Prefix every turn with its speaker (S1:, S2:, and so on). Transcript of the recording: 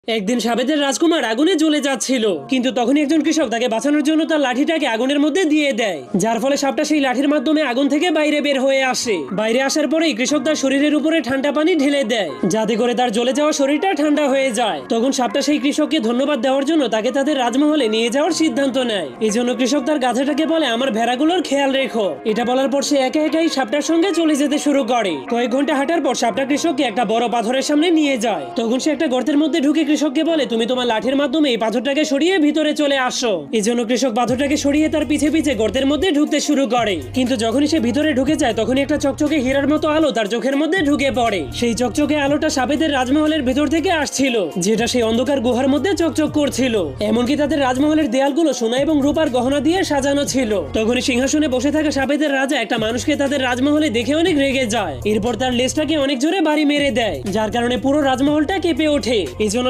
S1: একদিন সাবেদের রাজকুমার আগুনে জ্বলে যাচ্ছিল, কিন্তু তখনই একজন কৃষক তাকে বাঁচানোর জন্য তার লাঠিটাকে আগুনের মধ্যে দিয়ে দেয়, যার ফলে সাপটা সেই লাঠির মাধ্যমে আগুন থেকে বাইরে বের হয়ে আসে। বাইরে আসার পরেই কৃষক তার শরীরের উপরে ঠান্ডা পানি ঢেলে দেয়, যাতে করে তার জ্বলে যাওয়া শরীরটা ঠান্ডা হয়ে যায়। তখন সাপটা সেই কৃষককে ধন্যবাদ দেওয়ার জন্য তাকে তাদের রাজমহলে নিয়ে যাওয়ার সিদ্ধান্ত নেয়। এই জন্য কৃষক তার গাধাটাকে বলে, আমার ভেড়াগুলোর খেয়াল রেখো। এটা বলার পর সে একা একাই সাপটার সঙ্গে চলে যেতে শুরু করে। কয়েক ঘন্টা হাঁটার পর সাপটা কৃষককে একটা বড় পাথরের সামনে নিয়ে যায়। তখন সে একটা গর্তের মধ্যে ঢুকে কৃষককে বলে, তুমি তোমার লাঠির মাধ্যমে এই পাথরটাকে সরিয়ে ভিতরে চলে আসো। এই জন্য কৃষক পাথরটাকে সরিয়ে তার পিছে পিছে গর্তের মধ্যে ঢুকতে শুরু করে। কিন্তু যখনই সে ভিতরে ঢুকে যায়, তখনই একটা চকচকে হীরার মতো আলো তার চোখের মধ্যে ঢুকে পড়ে। সেই চকচকে আলোটা সাবেদের রাজমহলের ভেতর থেকে আসছিল, যেটা সেই অন্ধকার গুহার মধ্যে চকচক করছিল। এমনকি তাদের রাজমহলের দেয়ালগুলো সোনা এবং রূপার গহনা দিয়ে সাজানো ছিল। তখনই সিংহাসনে বসে থাকা সাবেদের রাজা একটা মানুষকে তাদের রাজমহলে দেখে অনেক রেগে যায়। এরপর তার লেজটাকে অনেক জোরে বাড়ি মেরে দেয়, যার কারণে পুরো রাজমহলটা কেঁপে ওঠে। এই জন্য